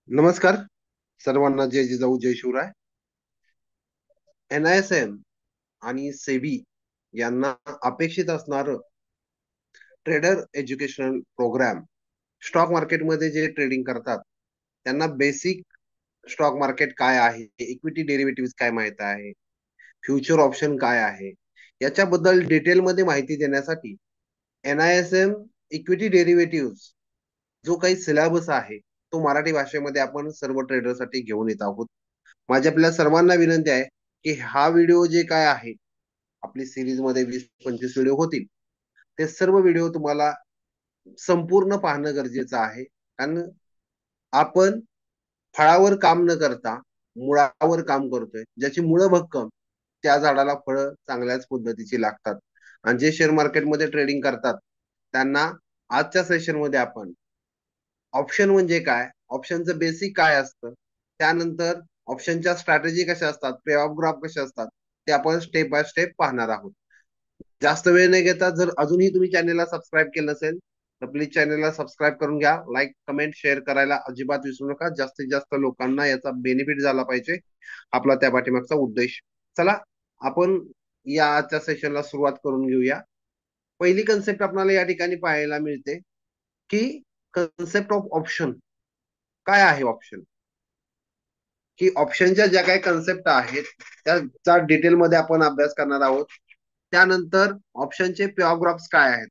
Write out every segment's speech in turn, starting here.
नमस्कार सर्वांना. जय जिजाऊ जय शिवराय. NISM आणि सेबी यांना अपेक्षित असणार ट्रेडर एज्युकेशनल प्रोग्राम, स्टॉक मार्केटमध्ये जे ट्रेडिंग करतात त्यांना बेसिक स्टॉक मार्केट काय आहे, इक्विटी डेरिव्हेटिव्ह काय माहित आहे, फ्युचर ऑप्शन काय आहे, याच्याबद्दल डिटेलमध्ये माहिती देण्यासाठी NISM इक्विटी डेरिव्हेटिव्ह जो काही सिलेबस आहे तो मराठी भाषेमध्ये आपण सर्व ट्रेडरसाठी घेऊन येत आहोत. माझी आपल्या सर्वांना विनंती आहे की हा व्हिडिओ जे काय आहे, आपली सिरीज मध्ये 20-25 व्हिडिओ होतील, ते सर्व व्हिडिओ तुम्हाला संपूर्ण पाहणं गरजेचं आहे. कारण आपण फळावर काम न करता मुळावर काम करतोय. ज्याची मुळं भक्कम त्या झाडाला फळं चांगल्याच पद्धतीची लागतात. आणि जे शेअर मार्केटमध्ये ट्रेडिंग करतात त्यांना आजच्या सेशन मध्ये आपण ऑप्शन म्हणजे काय, ऑप्शनचं बेसिक काय असतं, त्यानंतर ऑप्शनच्या स्ट्रॅटेजी कशा असतात, पे ऑफ ग्राफ कसे असतात, ते आपण स्टेप बाय स्टेप पाहणार आहोत. जास्त वेळ नाही घेता, जर अजूनही तुम्ही चॅनलला सबस्क्राईब केलं नसेल तर प्लीज चॅनलला सबस्क्राईब करून घ्या. लाईक कमेंट शेअर करायला अजिबात विसरू नका. जास्तीत जास्त लोकांना याचा बेनिफिट झाला पाहिजे, आपला त्या पाठीमागचा उद्देश. चला आपण या आजच्या सेशनला सुरुवात करून घेऊया. पहिली कन्सेप्ट आपल्याला या ठिकाणी पाहायला मिळते की कन्सेप्ट ऑफ ऑप्शन. काय आहे ऑप्शन? की ऑप्शनच्या ज्या काही कन्सेप्ट आहेत त्याचा डिटेलमध्ये आपण अभ्यास करणार आहोत. त्यानंतर ऑप्शनचे पॅराग्राफ्स काय आहेत,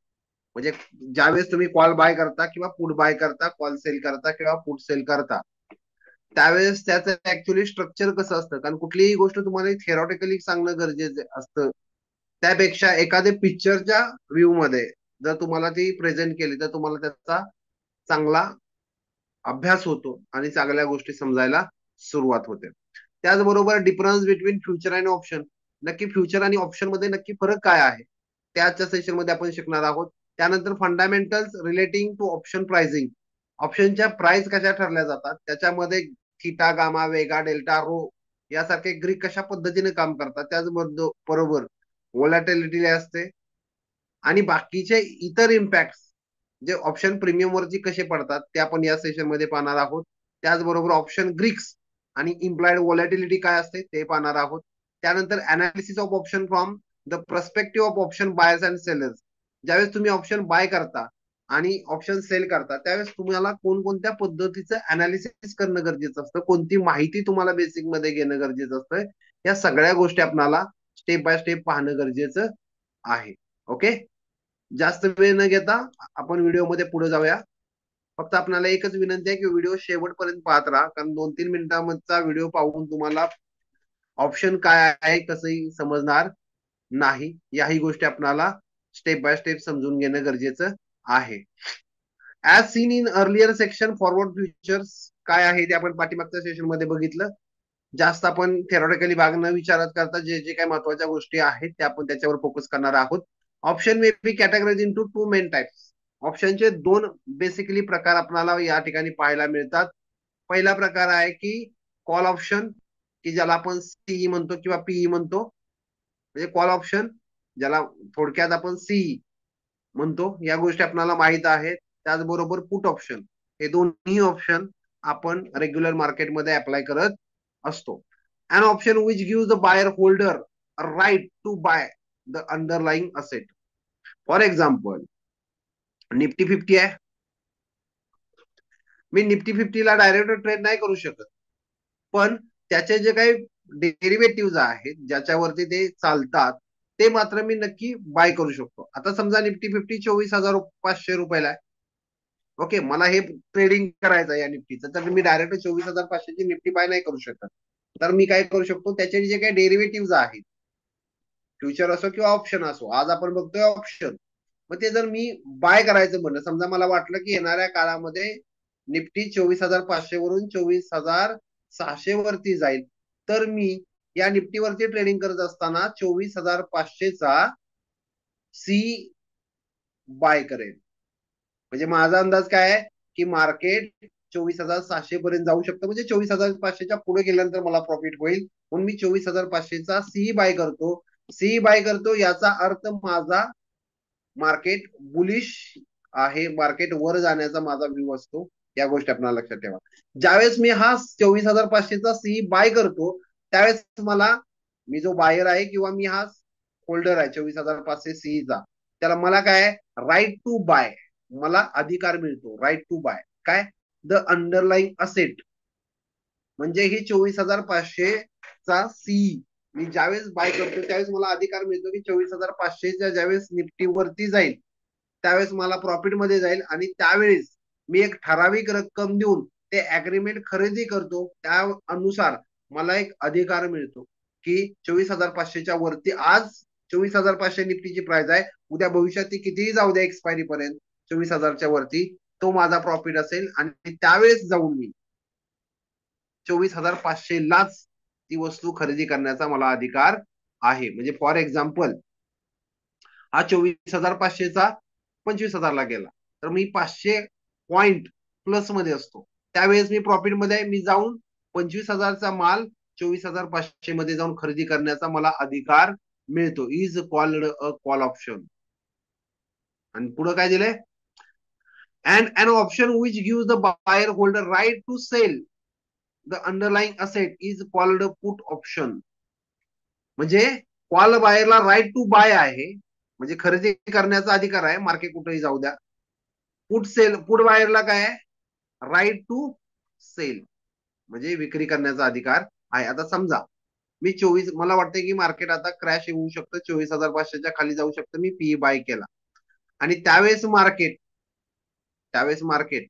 म्हणजे ज्यावेळेस तुम्ही कॉल बाय करता किंवा पुट बाय करता, कॉल सेल करता किंवा पुट सेल करता, त्यावेळेस त्याचं ऍक्च्युली स्ट्रक्चर कसं असतं. कारण कुठलीही गोष्ट तुम्हाला थिअरॉटिकली सांगणं गरजेचं असतं, त्यापेक्षा एखाद्या पिक्चरच्या व्ह्यू मध्ये जर तुम्हाला ती प्रेझेंट केली तर तुम्हाला त्याचा चांगला अभ्यास होतो आणि चांगल्या गोष्टी समजायला सुरुवात होते. त्याचबरोबर डिफरन्स बिटवीन फ्युचर आणि ऑप्शन. नक्की फ्युचर आणि ऑप्शन मध्ये नक्की फरक काय आहे, त्याच्या सेशन मध्ये आपण शिकणार आहोत. त्यानंतर fundamentals relating to option pricing. ऑप्शनच्या प्राइस कशा ठरल्या जातात, त्याच्यामध्ये theta, gamma, vega, delta, rho यासारखे ग्रीक कशा पद्धतीने काम करतात, त्याचबरोबर व्होलॅटिलिटी असते आणि बाकीचे इतर इम्पॅक्ट जे ऑप्शन प्रीमियम वरती कसे पडतात ते आपण या सेशन मध्ये पाहणार आहोत. त्याचबरोबर ऑप्शन ग्रीक्स आणि इम्प्लाइड व्हॉलॅटिलिटी काय असते ते पाहणार आहोत. त्यानंतर analysis of option from the perspective of option buyers and sellers. ज्यावेळेस तुम्ही ऑप्शन बाय करता आणि ऑप्शन सेल करता त्यावेळेस तुम्हाला कोणकोणत्या पद्धतीचं अनालिसिस करणं गरजेचं असतं, कोणती माहिती तुम्हाला बेसिक मध्ये घेणं गरजेचं असतं, या सगळ्या गोष्टी आपल्याला स्टेप बाय स्टेप पाहणं गरजेचं आहे. ओके, जास्त वेळ न घेता आपण व्हिडिओ मध्ये पुढे जाऊया. फक्त आपल्याला एकच विनंती आहे की व्हिडिओ शेवटपर्यंत पाहत राहा, कारण 2-3 मिनिटांचा व्हिडिओ पाहून तुम्हाला ऑप्शन काय आहे कसंही समजणार नाही. याही गोष्टी आपल्याला स्टेप बाय स्टेप समजून घेणं गरजेचं आहे. As seen in earlier section, forward futures काय आहे ते आपण पाठीमागच्या सेशन मध्ये बघितलं. जास्त आपण थेरॉटिकली भाग न विचारात करता जे जे काही महत्वाच्या गोष्टी आहेत त्या आपण त्याच्यावर फोकस करणार आहोत. Option may be categorize into two main types. ऑप्शनचे दोन बेसिकली प्रकार आपल्याला या ठिकाणी पाहायला मिळतात. पहिला प्रकार आहे की कॉल ऑप्शन, की ज्याला आपण सीई म्हणतो किंवा पीई म्हणतो, म्हणजे कॉल ऑप्शन ज्याला थोडक्यात आपण सीई म्हणतो, या गोष्टी आपल्याला माहित आहेत. त्याचबरोबर पुट ऑप्शन, हे दोन्ही ऑप्शन आपण रेग्युलर मार्केटमध्ये अप्लाय करत असतो. An option which give the buyer holder right to buy the underlying asset. For example, Nifty 50 आहे, मी निफ्टी 50ला डायरेक्ट ट्रेड नाही करू शकत, पण त्याचे जे काही डेरिव्हेटिव्ह आहेत ज्याच्यावरती ते चालतात ते मात्र मी नक्की बाय करू शकतो. आता समजा निफ्टी 50 24,500 रुपयाला आहे. ओके, मला हे ट्रेडिंग करायचं आहे या निफ्टीचं, तर मी डायरेक्ट 24,500 ची निफ्टी बाय नाही करू शकत. तर मी काय करू शकतो, त्याचे जे काही डेरिव्हेटिव्ह आहेत, फ्युचर असो किंवा ऑप्शन असो, आज आपण बघतोय ऑप्शन, मग ते जर मी बाय करायचं म्हणलं, समजा मला वाटलं की येणाऱ्या काळामध्ये निफ्टी 24,500 वरून 24,600 वरती जाईल, तर मी या निफ्टीवरती ट्रेडिंग करत असताना 24,500 चा सी बाय करेल. म्हणजे माझा अंदाज काय आहे की मार्केट 24,600 पर्यंत जाऊ शकतं, म्हणजे 24,500च्या पुढे गेल्यानंतर मला प्रॉफिट होईल, म्हणून मी 24,500चा सी बाय करतो. सी बाय करतो याचा अर्थ माझा मार्केट बुलिश आहे, मार्केट वर जाण्याचा माझा व्ह्यू असतो. या गोष्टी आपल्याला लक्षात ठेवा. ज्यावेळेस मी हा 24,500चा सी बाय करतो त्यावेळेस मला, मी जो बायर आहे किंवा मी हा होल्डर आहे 24,500 सीचा, त्याला मला काय राईट टू बाय, मला अधिकार मिळतो राईट टू बाय काय द अंडरलाईंग असेट. म्हणजे ही 24,500 चा सी मी ज्यावेळेस बाय करतो त्यावेळेस मला अधिकार मिळतो की 24,500च्या ज्यावेळेस निफ्टी वरती जाईल त्यावेळेस मला प्रॉफिट मध्ये जाईल आणि त्यावेळेस मी एक ठराविक रक्कम देऊन ते अग्रीमेंट खरेदी करतो, त्या अनुसार मला एक अधिकार मिळतो की 24,500च्या वरती आज 24,500 निफ्टीची प्राइस आहे, उद्या भविष्यात ती कितीही जाऊ द्या एक्सपायरी पर्यंत 24,000च्या वरती तो माझा प्रॉफिट असेल आणि त्यावेळेस जाऊन मी 24,500 लाच ती वस्तू खरेदी करण्याचा मला अधिकार आहे. म्हणजे फॉर एक्झाम्पल हा 24,500चा 25,000ला गेला तर मी 500 पॉइंट प्लस मध्ये असतो, त्यावेळेस मी प्रॉफिट मध्ये मी जाऊन 25,000चा माल 24,500 मध्ये जाऊन खरेदी करण्याचा मला अधिकार मिळतो. Is called a call option. आणि पुढे काय दिलंय, and an option which gives the buyer holder right to sell the underlying asset is called put option. म्हणजे कॉल बायरला राईट टू बाय आहे, म्हणजे खरेदी करण्याचा अधिकार आहे, मार्केट कुठेही जाऊ द्या. पुट सेल, पुट बायरला काय आहे राईट टू सेल, म्हणजे विक्री करण्याचा अधिकार आहे. आता समजा मी 24, मला वाटतं की मार्केट आता क्रॅश येऊ शकतं, 24,500च्या खाली जाऊ शकतं, मी पी बाय केला आणि त्यावेळेस मार्केट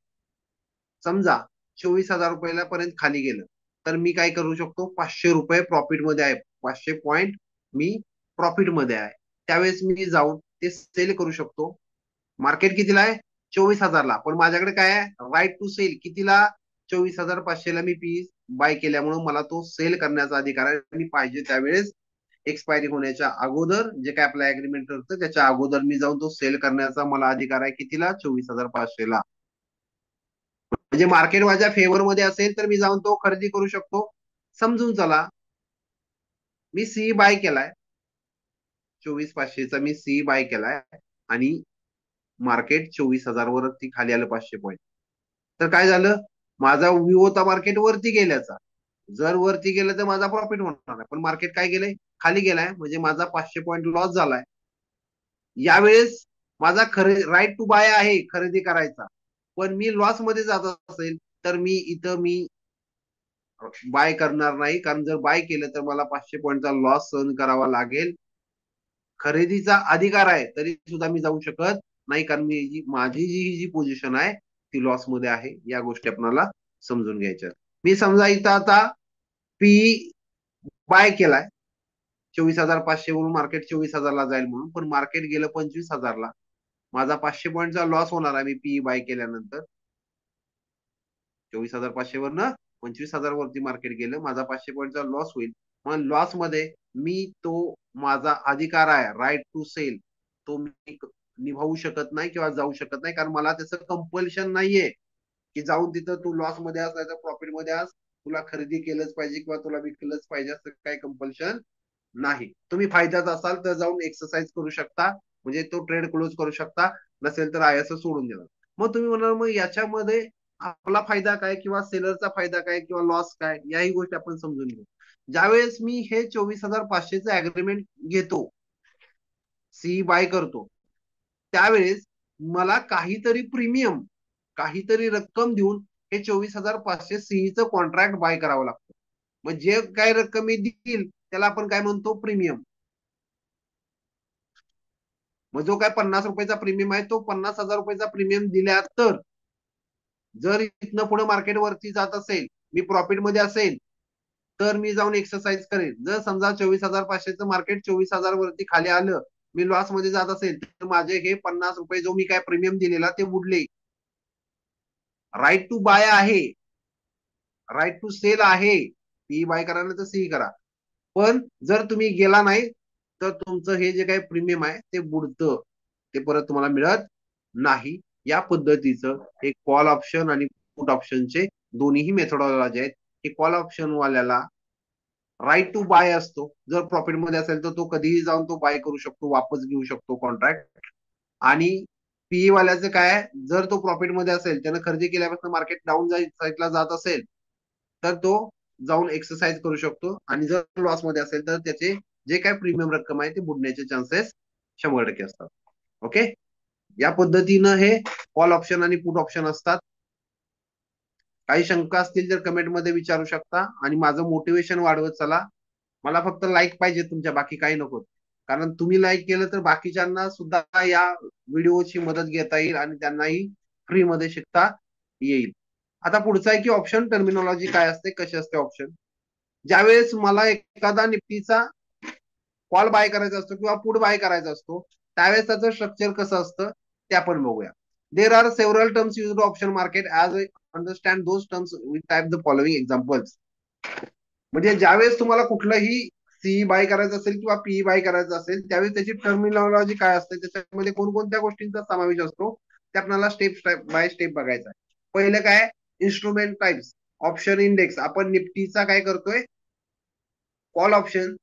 समजा 24,000 रुपयाला पर्यंत खाली गेलं तर मी काय करू शकतो, 500 रुपये प्रॉफिट मध्ये आहे, 500 पॉइंट मी प्रॉफिट मध्ये आहे, त्यावेळेस मी जाऊन ते सेल करू शकतो. मार्केट कितीला आहे 24,000ला, पण माझ्याकडे काय आहे राईट टू सेल कितीला 24,500ला मी पी बाय केल्यामुळे मला तो सेल करण्याचा अधिकार आहे. मी पाहिजे त्यावेळेस एक्सपायरी होण्याच्या अगोदर जे काय आपलं अग्रीमेंट होतं त्याच्या अगोदर मी जाऊन तो सेल करण्याचा मला अधिकार आहे कितीला 24,500ला. म्हणजे मार्केट माझ्या फेवर मध्ये असेल तर मी जाऊन तो खरेदी करू शकतो. समजून चला मी सी बाय केलाय 24,500चा, मी सी बाय केलाय आणि मार्केट 24,000 वरती खाली आलं 500 पॉईंट, तर काय झालं, माझा व्यू होता मार्केट वरती गेल्याचा, जर वरती गेलं तर माझा प्रॉफिट होणार आहे, पण मार्केट काय गेलंय खाली गेलाय, म्हणजे माझा 500 पॉईंट लॉस झालाय. यावेळेस माझा राईट टू बाय आहे खरेदी करायचा, पण मी लॉस मध्ये जात असेल तर मी इथं मी बाय करणार नाही, कारण जर बाय केलं तर मला 500 पॉईंटचा लॉस सहन करावा लागेल. खरेदीचा अधिकार आहे तरी सुद्धा मी जाऊ शकत नाही, कारण मी माझी जी पोझिशन आहे ती लॉस मध्ये आहे. या गोष्टी आपल्याला समजून घ्यायच्या. मी समजा इथं आता पी बाय केलाय 24,500 वरून मार्केट 24,000ला जाईल म्हणून, पण मार्केट गेलं 25,000ला, माझा 500 पॉईंटचा लॉस होणार आहे मी पी बाय केल्यानंतर. 24,500 वरनं 25,000 वरती मार्केट गेलं, माझा 500 पॉईंटचा लॉस होईल. मग लॉस मध्ये मी तो माझा अधिकार आहे राईट टू सेल तो मी निभावू शकत नाही किंवा जाऊ शकत नाही, कारण मला त्याचं कंपल्शन नाहीये की जाऊन तिथं तू लॉस मध्ये अस नाही तर प्रॉफिट मध्ये अस, तुला खरेदी केलंच पाहिजे किंवा तुला विकलंच पाहिजे असं काही कंपल्शन नाही. तुम्ही फायद्यात असाल तर जाऊन एक्सरसाइज करू शकता, म्हणजे तो ट्रेड क्लोज करू शकता, नसेल तर आहे असं सोडून देणार. मग तुम्ही म्हणाल मग याच्यामध्ये आपला फायदा काय किंवा सेलरचा फायदा काय किंवा लॉस काय, याही गोष्टी आपण समजून घेऊ. ज्यावेळेस मी हे 24,500चं अग्रीमेंट घेतो, सी बाय करतो, त्यावेळेस मला काहीतरी रक्कम देऊन हे 24,500 सीईचं कॉन्ट्रॅक्ट बाय करावं लागतं. मग जे काय रक्कम मी देईल त्याला आपण काय म्हणतो प्रीमियम. मग जो काय 50 रुपयाचा प्रीमियम आहे तो 50,000 रुपयाचा प्रीमियम दिल्या तर, जर इथनं पुढे मार्केट वरती जात असेल मी प्रॉफिट मध्ये असेल तर मी जाऊन एक्सरसाइज करेन. जर समजा 24,500चं मार्केट 24,000 वरती खाली आलं, मी लॉस मध्ये जात असेल तर माझे हे 50 रुपये जो मी काय प्रीमियम दिलेला ते बुडले. राईट टू बाय आहे, राईट टू सेल आहे, पी बाय करा ना तर सी करा, पण जर तुम्ही गेला नाही तर तुमचं हे जे काही प्रीमियम आहे ते बुडतं, ते परत तुम्हाला मिळत नाही. या पद्धतीचं एक कॉल ऑप्शन आणि पुट ऑप्शनचे दोन्हीही मेथोडॉलॉजी आहेत. हे कॉल ऑप्शन वाल्याला राईट टू बाय असतो, जर प्रॉफिट मध्ये असेल तर तो कधीही जाऊन तो बाय करू शकतो, वापस घेऊ शकतो कॉन्ट्रॅक्ट. आणि पीई वाल्याचं काय, जर तो प्रॉफिट मध्ये असेल, त्यानं खरेदी केल्यापासून मार्केट डाऊन साईडला जात असेल, तर तो जाऊन एक्सरसाइज करू शकतो. आणि जर लॉस मध्ये असेल तर त्याचे जे काय प्रीमियम रक्कम आहे ते बुडण्याचे चान्सेस 100% असतात. ओके, या पद्धतीनं हे कॉल ऑप्शन आणि पुट ऑप्शन असतात. काही शंका असतील तर कमेंट मध्ये विचारू शकता. आणि माझं मोटिवेशन वाढवत चला. मला फक्त लाईक पाहिजे तुमच्या, बाकी काही नको. कारण तुम्ही लाईक केलं तर बाकीच्यांना सुद्धा या व्हिडिओची मदत घेता येईल आणि त्यांनाही फ्री मध्ये शिकता येईल. आता पुढचा आहे की ऑप्शन टर्मिनॉलॉजी काय असते, कशी असते ऑप्शन. ज्यावेळेस मला एखादा निफ्टीचा कॉल बाय करायचा असतो किंवा पुट बाय करायचा असतो, त्यावेळेस त्याचं स्ट्रक्चर कसं असतं ते आपण बघूया. There are several terms used option market as understand those terms with type the following examples. म्हणजे ज्यावेळेस तुम्हाला कुठलंही सीई बाय करायचं असेल किंवा पीई बाय करायचं असेल, त्यावेळेस त्याची टर्मिनॉलॉजी काय असते, त्याच्यामध्ये कोणकोणत्या गोष्टींचा समावेश असतो, ते आपल्याला स्टेप बाय स्टेप बघायचा आहे. पहिलं काय, इन्स्ट्रुमेंट टाइप्स. Option index. आपण निफ्टीचा काय करतोय, कॉल ऑप्शन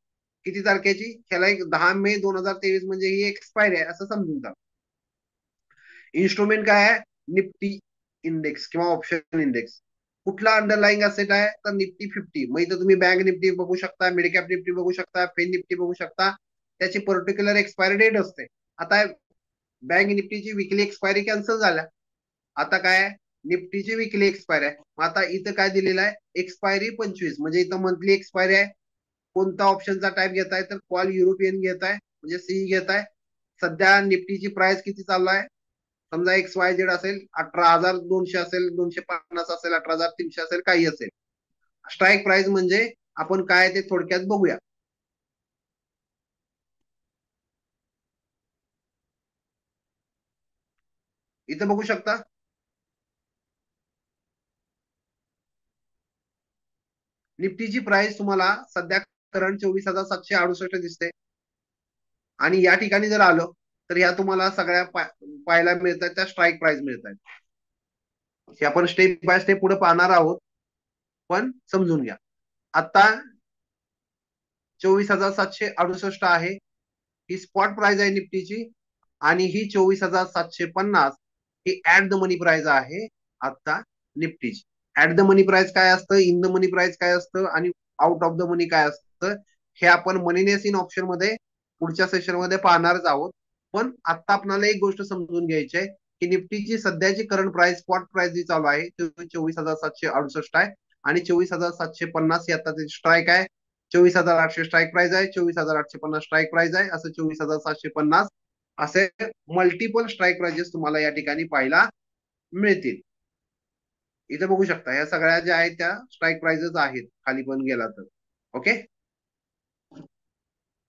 किती तारखेची, ह्याला एक 10 मे 2023 म्हणजे ही एक्सपायरी आहे असं समजून जा. इन्स्ट्रुमेंट काय आहे, निफ्टी इंडेक्स किंवा ऑप्शन इंडेक्स. कुठला अंडरलाईंग असेट आहे, तर निफ्टी 50. मग इथं तुम्ही बँक निफ्टी बघू शकता, मिडकॅप निफ्टी बघू शकता, फेन निफ्टी बघू शकता. त्याची पर्टिक्युलर एक्सपायरी डेट असते. आता बँक निफ्टीची विकली एक्सपायरी कॅन्सल झाल्या. आता काय, निफ्टीची विकली एक्सपायरी आहे. मग आता इथं काय दिलेलं आहे, एक्सपायरी 25. म्हणजे इथं मंथली एक्सपायरी आहे. कोणता ऑप्शनचा टाइप घेताय, तर कॉल युरोपियन घेताय म्हणजे सीई घेताय. सध्या निफ्टीची प्राइस किती चालू आहे, समजा XYZ असेल, 18,200 असेल, 250 असेल, 18,300 असेल, काही असेल. स्ट्राईक प्राइस म्हणजे आपण काय ते थोडक्यात बघूया. इथं बघू शकता, निफ्टीची प्राइस तुम्हाला सध्या करंट 24,768 दिसते. आणि या ठिकाणी जर आलो तर ह्या तुम्हाला सगळ्या पाहायला मिळतात, त्या स्ट्राईक प्राइस मिळतात. हे आपण स्टेप बाय स्टेप पुढे पाहणार आहोत, पण समजून घ्या. आता 24,768 आहे, ही स्पॉट प्राइस आहे निफ्टीची. आणि ही 24,750 ही ऍट द मनी प्राइस आहे आता निफ्टीची. ऍट द मनी प्राइस काय असतं, इन द मनी प्राइस काय असतं, आणि आउट ऑफ द मनी काय असतं, हे आपण मनीनेस इन ऑप्शन मध्ये पुढच्या सेशन मध्ये पाहणारच आहोत. पण आता आपल्याला एक गोष्ट समजून घ्यायची आहे की निफ्टीची सध्याची करंट प्राइस, स्पॉट प्राइस जी चालू आहे 24,768 आहे. आणि 24,750 ही आता स्ट्राईक आहे. 24,800 स्ट्राईक प्राइस आहे, 24,850 स्ट्राईक प्राइस आहे, असं 24,750 असे मल्टिपल स्ट्राईक प्राइजेस तुम्हाला या ठिकाणी पाहायला मिळतील. इथे बघू शकता, या सगळ्या ज्या आहेत त्या स्ट्राईक प्राइजेस आहेत, खाली पण गेला तर. ओके,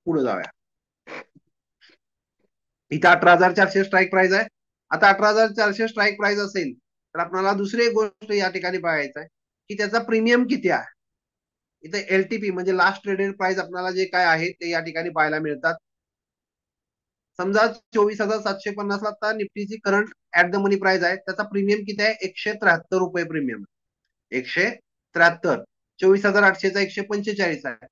पुढे जाऊया. इथे 18,400 स्ट्राईक प्राइस आहे. आता 18,400 स्ट्राईक प्राइस असेल तर आपल्याला दुसरी एक गोष्ट या ठिकाणी पाहायचं आहे की त्याचा प्रीमियम किती आहे. इथे LTP म्हणजे लास्ट ट्रेडेड प्राइस आपल्याला जे काय आहे ते या ठिकाणी पाहायला मिळतात. समजा 24,750 ला आता निफ्टीची current at the money price आहे, त्याचा प्रीमियम किती आहे, 173 रुपये प्रीमियम. 173. 24,800चा 145 आहे.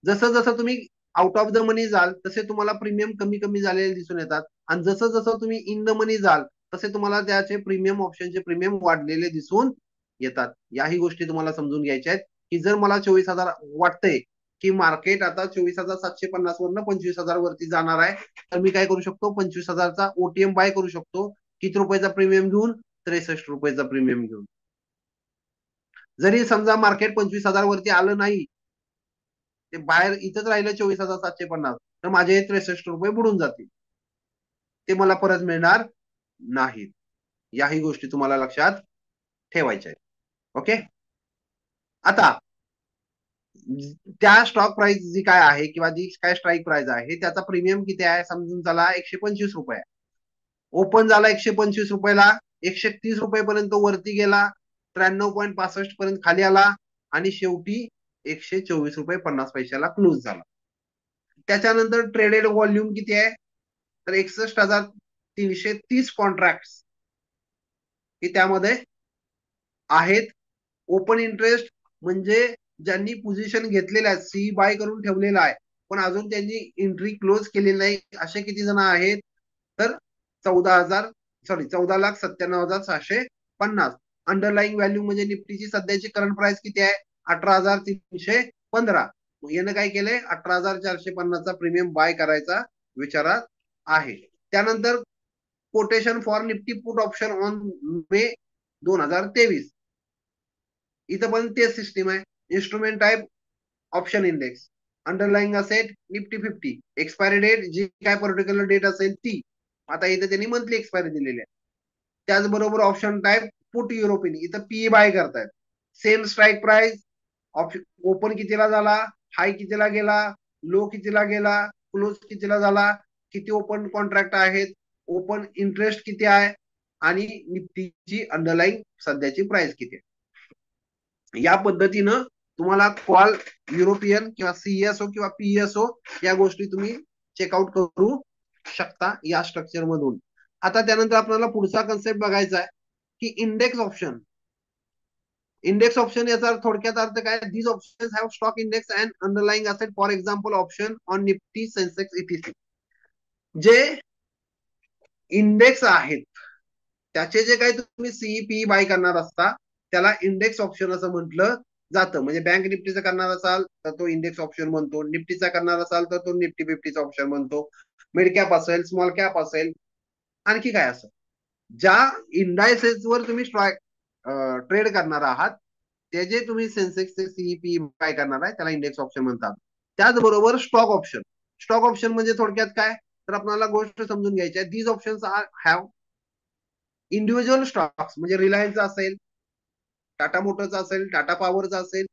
जसं जसं तुम्ही आउट ऑफ द मनी जाल तसे तुम्हाला प्रीमियम कमी कमी झालेले दिसून येतात. आणि जसं जसं तुम्ही इन द मनी जाल तसे तुम्हाला त्याचे प्रीमियम, ऑप्शनचे प्रीमियम वाढलेले दिसून येतात. याही गोष्टी तुम्हाला समजून घ्यायच्या आहेत की जर मला 24,000 वाटतंय की मार्केट आता 24,750 वरनं 25,000 वरती जाणार आहे, तर मी काय करू शकतो, 25,000चा OTM बाय करू शकतो. किती रुपयाचा प्रीमियम घेऊन, 63 रुपयाचा प्रीमियम घेऊन. जरी समजा मार्केट 25,000 वरती आलं नाही, ते बाहेर इथंच राहिलं 24,750, तर माझे 63 रुपये बुडून जातील, ते मला परत मिळणार नाहीत. याही गोष्टी तुम्हाला लक्षात ठेवायच्या आहेत. ओके, आता त्या स्टॉक प्राइस जी काय आहे किंवा जी काय स्ट्राईक प्राइस आहे त्याचा प्रीमियम किती आहे समजून चला, 125 रुपये. ओपन झाला 125 रुपयाला, 130 रुपयेपर्यंत वरती गेला, 93.65 पर्यंत खाली आला, आणि शेवटी 124 रुपये 50 पैशाला क्लोज झाला. त्याच्यानंतर ट्रेडेड व्हॉल्यूम किती आहे, तर 61,330 कॉन्ट्रॅक्ट ही त्यामध्ये आहेत. ओपन इंटरेस्ट म्हणजे ज्यांनी पोझिशन घेतलेल्या आहेत, सी बाय करून ठेवलेला आहे पण अजून त्यांनी एंट्री क्लोज केलेली नाही, असे किती जण आहेत, तर 14,97,650. अंडरलाईंग व्हॅल्यू म्हणजे निफ्टीची सध्याची करंट प्राइस किती आहे? 18,315. यानं काय केलंय? 18,450चा प्रीमियम बाय करायचा विचारात आहे. त्यानंतर quotation for Nifty put option on May 2023. इथं पण तेच सिस्टीम आहे. Instrument type option index, underlying asset Nifty 50, expiry date जी काय पर्टिक्युलर डेट असेल ती. आता इथे त्यांनी मंथली एक्सपायरी दिलेली आहे. त्याचबरोबर ऑप्शन टाईप पुट युरोपियन, इथं पी बाय करतायत. सेम स्ट्राईक प्राइस, ओपन कितीला झाला, हाय कितीला गेला, लो कितीला गेला, क्लोज कितीला झाला, किती ओपन कॉन्ट्रॅक्ट आहेत, ओपन इंटरेस्ट किती आहे, आणि निफ्टीची अंडरलाईंग सध्याची प्राइस किती आहे. या पद्धतीनं तुम्हाला कॉल युरोपियन किंवा सीएसओ किंवा पीएसओ या गोष्टी तुम्ही चेकआउट करू शकता या स्ट्रक्चर मधून. आता त्यानंतर आपल्याला पुढचा कन्सेप्ट बघायचा आहे की इंडेक्स ऑप्शन. इंडेक्स ऑप्शन याचा थोडक्यात अर्थ काय? These options have stock index and underlying asset. For example option on Nifty, Sensex, etc. जे इंडेक्स आहेत त्याचे जे काही तुम्ही सीईपी बाय करणार असता त्याला इंडेक्स ऑप्शन असं म्हटलं जातं. म्हणजे बँक निफ्टीचं करणार असाल तर तो इंडेक्स ऑप्शन म्हणतो, निफ्टीचा करणार असाल तर तो निफ्टी 50चा ऑप्शन म्हणतो, मिड कॅप असेल, स्मॉल कॅप असेल, आणखी काय असं ज्या इंडायसेसवर तुम्ही ट्रेड करणार आहात ते जे तुम्ही सेन्सेक्सचे सीईपी बाय करणार आहे त्याला इंडेक्स ऑप्शन म्हणतात. त्याचबरोबर स्टॉक ऑप्शन. स्टॉक ऑप्शन म्हणजे थोडक्यात काय तर आपल्याला गोष्ट समजून घ्यायची आहे. These options have individual stocks, म्हणजे रिलायन्सचा असेल, टाटा मोटरचा असेल, टाटा पॉवरचा असेल,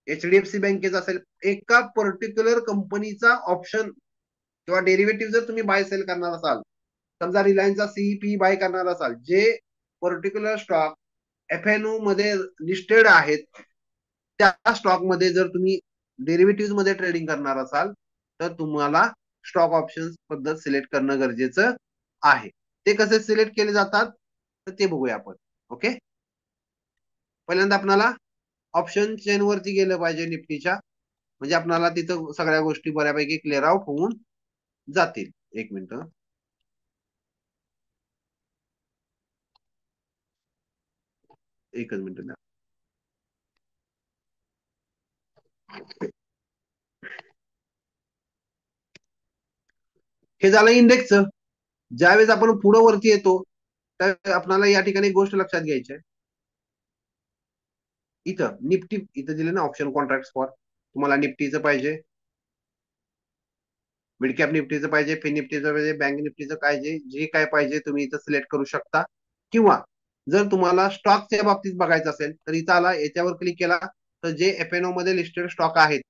एचडीएफसी बँकेचा असेल, एका पर्टिक्युलर कंपनीचा ऑप्शन किंवा डेरिव्हेटिव्ह जर तुम्ही बाय सेल करणार असाल, समजा रिलायन्सचा सीईपी बाय करणार असाल, जे पर्टिक्युलर स्टॉक एफएनओ मध्ये लिस्टेड आहेत त्या स्टॉक मध्ये जर तुम्ही डेरिव्हेटिव्ह मध्ये ट्रेडिंग करणार असाल तर तुम्हाला स्टॉक ऑप्शन पद्धत सिलेक्ट करणं गरजेचं आहे. ते कसे सिलेक्ट केले जातात तर ते बघूया आपण. ओके, पहिल्यांदा आपल्याला ऑप्शन चेन वरती गेलं पाहिजे निफ्टीच्या, म्हणजे आपल्याला तिथं सगळ्या गोष्टी बऱ्यापैकी क्लिअर आउट होऊन जातील. एक मिनिट, एकच मिनिट द्या. हे झालं इंडेक्सचं. ज्यावेळेस आपण पुढं वरती येतो तर आपल्याला या ठिकाणी एक गोष्ट लक्षात घ्यायची आहे. इथं निफ्टी इथं दिले ना ऑप्शन कॉन्ट्रॅक्ट फॉर, तुम्हाला निफ्टीचं पाहिजे, मिड कॅप निफ्टीचं पाहिजे, फिन निफ्टीचं पाहिजे, बँक निफ्टीचं पाहिजे, जे काय पाहिजे तुम्ही इथं सिलेक्ट करू शकता. किंवा जर तुम्हाला स्टॉकच्या बाबतीत बघायचं असेल तर इथं आला, याच्यावर क्लिक केला तर जे एफएनओ मध्ये लिस्टेड स्टॉक आहेत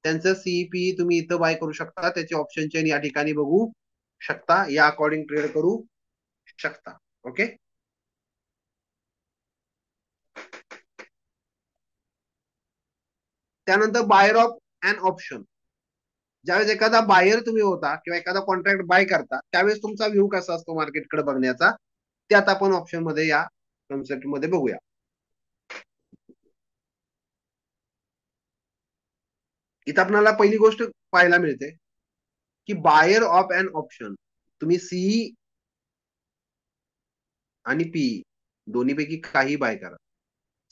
त्यांचं सीईपी तुम्ही इथं बाय करू शकता. त्याचे ऑप्शन चेन या ठिकाणी बघू शकता, या अकॉर्डिंग ट्रेड करू शकता. ओके, त्यानंतर बायर ऑफ अन ऑप्शन. ज्यावेळेस एखादा बायर तुम्ही होता किंवा एखादा कॉन्ट्रॅक्ट बाय करता त्यावेळेस तुमचा व्ह्यू कसा असतो मार्केटकडे बघण्याचा, ते आता आपण ऑप्शन मध्ये या कन्सेप्ट मध्ये बघूया. इथं आपल्याला पहिली गोष्ट पाहायला मिळते की बायर ऑफ अन ऑप्शन, तुम्ही सीई आणि पीई दोन्ही पैकी काही बाय करा.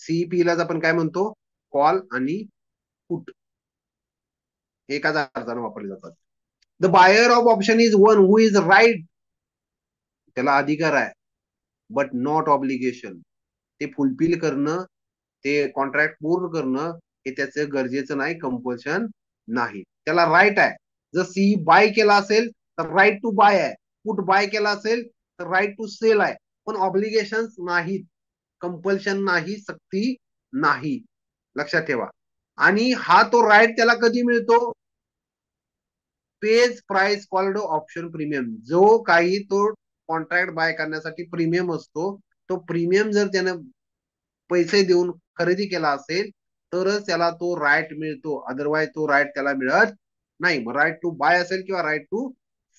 सीईपी ला आपण काय म्हणतो, कॉल आणि पुट एकाच अर्थाने वापरले जातात. The buyer of option is one who is right, त्याला अधिकार आहे, बट नॉट ऑब्लिगेशन. ते फुलफिल करणं, ते कॉन्ट्रॅक्ट पूर्ण करणं हे त्याचं गरजेचं नाही, कंपल्शन नाही. त्याला राईट आहे. जर सी बाय केला असेल तर राईट टू बाय आहे, पुट बाय केला असेल तर राईट टू सेल आहे, पण ऑब्लिगेशन नाहीत, कंपल्शन नाही, सक्ती नाही, लक्षात ठेवा. आणि हा तो राईट त्याला कधी मिळतो, page price called option premium. जो काही तो कॉन्ट्रॅक्ट बाय करण्यासाठी प्रीमियम असतो, तो प्रीमियम जर त्याने पैसे देऊन खरेदी केला असेल तरच त्याला तो राईट मिळतो, अदरवाईज तो राईट त्याला मिळत नाही. मग राईट टू बाय असेल किंवा राईट टू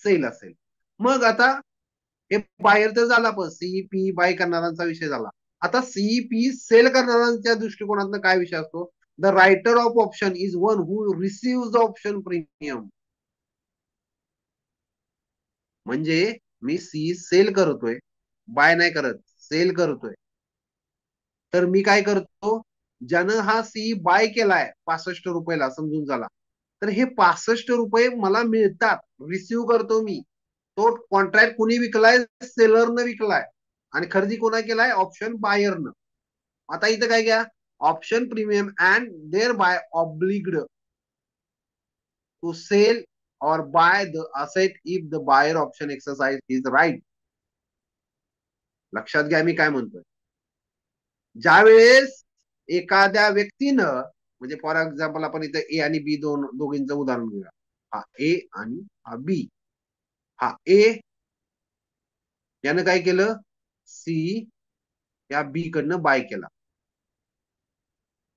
सेल असेल. मग आता हे बायर तर झाला, पण सीईपी बाय करणाऱ्यांचा विषय झाला. आता सीईपी सेल करणाऱ्यांच्या दृष्टिकोनातून काय विषय असतो, the writer of option is one who receive the option premium. म्हणजे मी सी सेल करतोय, बाय नाही करत, सेल करतोय. तर मी काय करतो, ज्यानं हा सी बाय केलाय 65 रुपयाला समजून झाला, तर हे 65 रुपये मला मिळतात, रिसिव्ह करतो मी. तो कॉन्ट्रॅक्ट कुणी विकलाय, सेलरनं विकलाय. आणि खरेदी कोणा केलाय, ऑप्शन बायरनं. आता इथं काय घ्या, option premium and thereby obliged to sell or buy the asset if the buyer option exercise is right. लक्षात घ्या मी काय म्हणतोय. ज्या वेळेस एखाद्या व्यक्तीनं, म्हणजे फॉर एक्झाम्पल आपण इथं ए आणि बी दोघींचं उदाहरण घेऊया. हा ए आणि हा बी. हा ए यानं काय केलं, सी या बी कडनं बाय केला.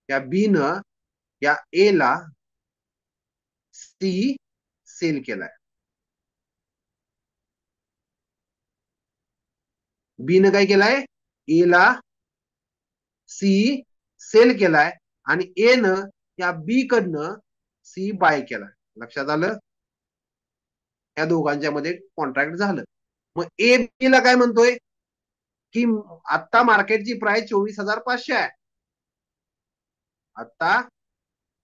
या बी न या ए ला सी सेल केलाय. बी न काय केलाय, ए ला सी सेल केलाय आणि ए न या बी कडनं सी बाय केलाय. लक्षात आलं, या दोघांच्या मध्ये कॉन्ट्रॅक्ट झालं. मग ए बी ला काय म्हणतोय की आता मार्केटची प्राइस 24,500 आहे. आता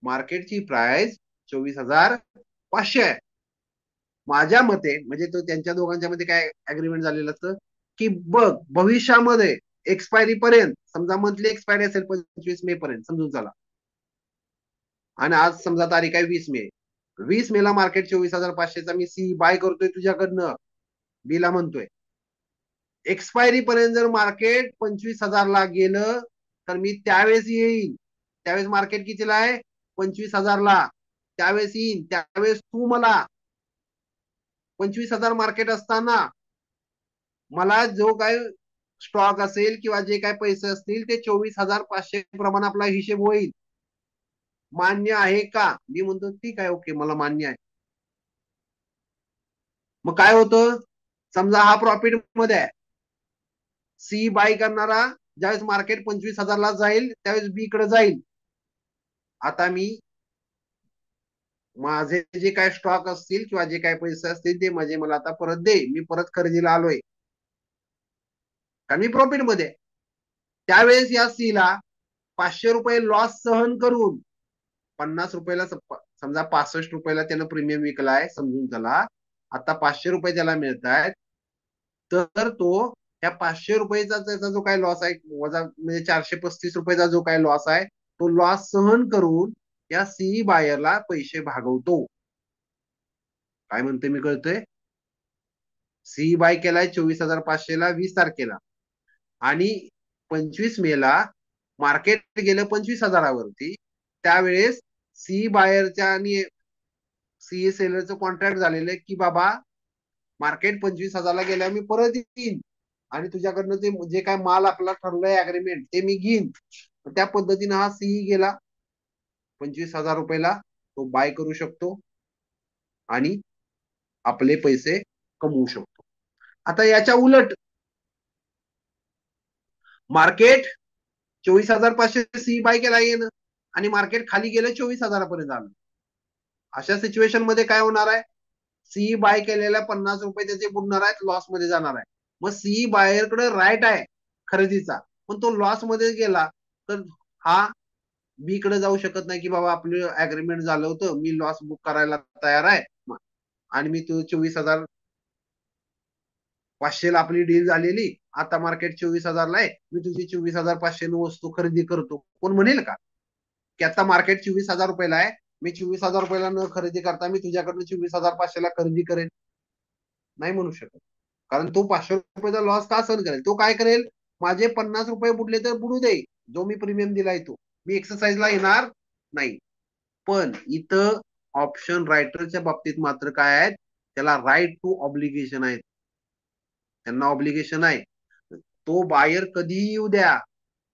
मार्केटची प्राइस 24,500 आहे. माझ्या मते, म्हणजे तो त्यांच्या दोघांच्या मध्ये काय अग्रीमेंट झालेलं असतं की बघ भविष्यामध्ये एक्सपायरी पर्यंत, समजा मंथली एक्सपायरी असेल 25 मे पर्यंत समजून चला, आणि आज समजा तारीख आहे 20 मे. 20 मे ला मार्केट 24,500चा मी सी बाय करतोय तुझ्याकडनं, बी ला म्हणतोय. एक्सपायरी पर्यंत जर मार्केट 25,000ला गेलं तर मी त्यावेळेस येईन. त्यावेळेस मार्केट कितीला आहे, 25,000ला. त्यावेळेस येईन, त्यावेळेस तू मला 25,000 मार्केट असताना मला जो काय स्टॉक असेल किंवा जे काय पैसे असतील ते 24,500 प्रमाणे आपला हिशेब होईल. मान्य आहे का? मी म्हणतो ठीक आहे, ओके, मला मान्य आहे. मग काय होतं, समजा हा प्रॉफिट मध्ये आहे, सी बाय करणारा ज्यावेळेस मार्केट 25,000ला जाईल त्यावेळेस बी कडे जाईल. आता मी माझे जे काय स्टॉक असतील किंवा जे काय पैसे असतील ते म्हणजे मला आता परत दे, मी परत खरेदीला आलोय, कारण मी प्रॉफिट मध्ये. त्यावेळेस या सी ला 500 रुपये लॉस सहन करून 50 रुपयाला, समजा 65 रुपयाला त्यानं प्रीमियम विकलाय समजून चला, आता 500 रुपये त्याला मिळत आहेत. तर तो त्या 500 रुपयाचा त्याचा जो काही लॉस आहे वजा, म्हणजे 435 रुपयाचा जो काही लॉस आहे तो लॉस सहन करून या सी बायरला पैसे भागवतो. काय म्हणते मी, कळतंय? सी बाय केलाय 24,500ला 20 तारखेला, आणि 25 मे ला मार्केट गेलं 25,000वरती. त्यावेळेस सी बायरच्या आणि सी सेलरचं कॉन्ट्रॅक्ट झालेलं आहे की बाबा मार्केट 25,000ला गेल्या मी परत येईन आणि तुझ्याकडनं ते जे काय माल आपला ठरलंय अग्रीमेंट ते मी घेईन. त्या पद्धतीने हा सी गेला 25,000 रुपयाला, तो बाय करू शकतो आणि आपले पैसे कमवू शकतो. आता याच्या उलट मार्केट 24,500 सी बाय केला येणं आणि मार्केट खाली गेलं 24,000पर्यंत आलं. अशा सिच्युएशन मध्ये काय होणार आहे, सी बाय केलेल्या 50 रुपये त्याचे बुडणार आहेत, लॉस मध्ये जाणार आहे. मग सी बायरकडे राईट आहे खरेदीचा, पण तो लॉस मध्ये गेला तर हा बी कडे जाऊ शकत नाही की बाबा आपलं अग्रीमेंट झालं होतं, मी लॉस बुक करायला तयार आहे आणि मी तू 24,500ला आपली डील झालेली, आता मार्केट 24,000ला आहे, मी तुझी 24,500 वस्तू खरेदी करतो. कोण म्हणेल का की आता मार्केट 24,000 रुपयाला आहे, मी 24,000 रुपयाला न खरेदी करता मी तुझ्याकडनं 24,500ला खरेदी करेल? नाही म्हणू शकत. कारण तो 500 रुपयाचा लॉस का सहन करेल, तो काय करेल, माझे 50 रुपये बुडले तर बुडू दे, जो मी प्रीमियम दिलाय तो मी एक्सरसाइजला येणार नाही. पण इथं ऑप्शन रायटरच्या बाबतीत मात्र काय आहेत, त्याला राईट टू ऑब्लिगेशन आहेत. त्यांना ऑब्लिगेशन आहे. तो बायर कधीही येऊ द्या,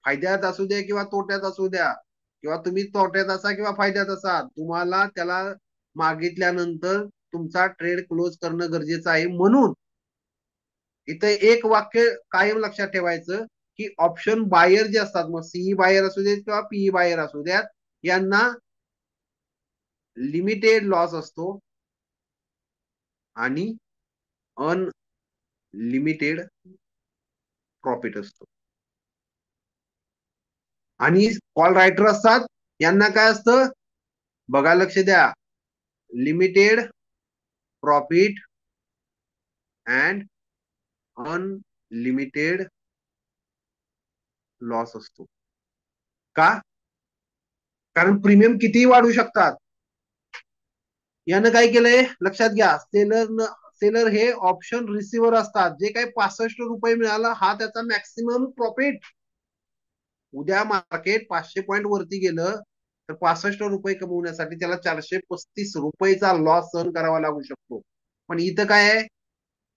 फायद्यात असू द्या किंवा तोट्यात असू द्या, किंवा तुम्ही तोट्यात असा किंवा फायद्यात असा, तुम्हाला त्याला मागितल्यानंतर तुमचा ट्रेड क्लोज करणं गरजेचं आहे. म्हणून इथे एक वाक्य कायम लक्षात ठेवायचं की ऑप्शन बायर जे असतात, मग सीई बायर असू देत किंवा पीई बायर असू द्यात, यांना लिमिटेड लॉस असतो आणि लिमिटेड प्रॉफिट असतो. आणि कॉल रायटर असतात, यांना काय असतं बघा, लक्ष द्या, limited profit and unlimited loss असतो. का? कारण प्रीमियम कितीही वाढू शकतात. यानं काय केलंय लक्षात घ्या, सेलर हे ऑप्शन रिसिव्हर असतात. जे काही 65 रुपये मिळाला हा त्याचा मॅक्सिमम प्रॉफिट. उद्या मार्केट 500 पॉईंट वरती गेलं तर 65 रुपये कमवण्यासाठी त्याला 435 रुपयेचा लॉस सहन करावा लागू शकतो. पण इथं काय आहे,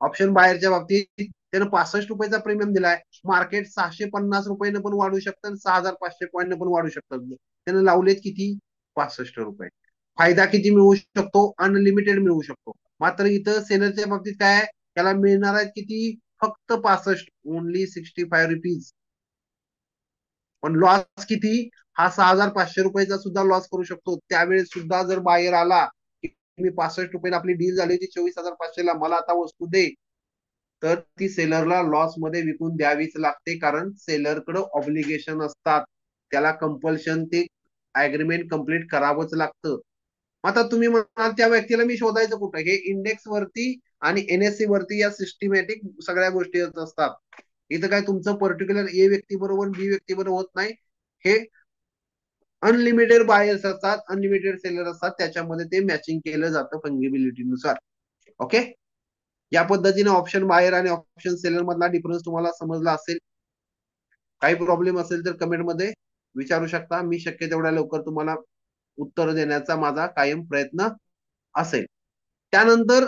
ऑप्शन बाहेरच्या बाबतीत त्यानं 65 रुपयाचा प्रीमियम दिलाय. मार्केट 650 रुपयानं पण वाढू शकतं आणि 6500 पॉईंट पण वाढू शकतं. त्यानं लावलेत किती? 65 रुपये. फायदा किती मिळू शकतो? अनलिमिटेड मिळू शकतो. मात्र इथं सेलरच्या बाबतीत काय आहे, त्याला मिळणार आहेत किती? फक्त 65, ओनली 65 रुपीज. पण लॉस किती? हा 6500 रुपयाचा सुद्धा लॉस करू शकतो. त्यावेळेस सुद्धा जर बाहेर आला की मी 65 रुपयाला आपली डील झाली होती 24,500 ला, मला आता वस्तू दे, तर ती सेलरला लॉस मध्ये विकून द्यावीच लागते. कारण सेलरकडे ऑब्लिगेशन असतात, त्याला कंपल्शन ते अग्रीमेंट कंप्लीट करावंच लागतं. आता तुम्ही म्हणाल त्या व्यक्तीला मी शोधायचं कुठं? हे इंडेक्स वरती आणि एनएससी वरती या सिस्टमॅटिक सगळ्या गोष्टी असतात. इथं काय तुमचं पर्टिक्युलर ए व्यक्ती बरोबर बी व्यक्ती बरोबर होत नाही. हे अनलिमिटेड बायर्स असतात, अनलिमिटेड सेलर असतात, त्याच्यामध्ये ते मॅचिंग केलं जातं फंजिबिलिटी नुसार. ओके, या पद्धतीने ऑप्शन बायर आणि ऑप्शन सेलर मधला डिफरन्स तुम्हाला समजला असेल. काही प्रॉब्लेम असेल तर कमेंट मध्ये विचारू शकता. मी शक्य तेवढ्या लवकर तुम्हाला उत्तर देण्याचा माझा कायम प्रयत्न असेल. त्यानंतर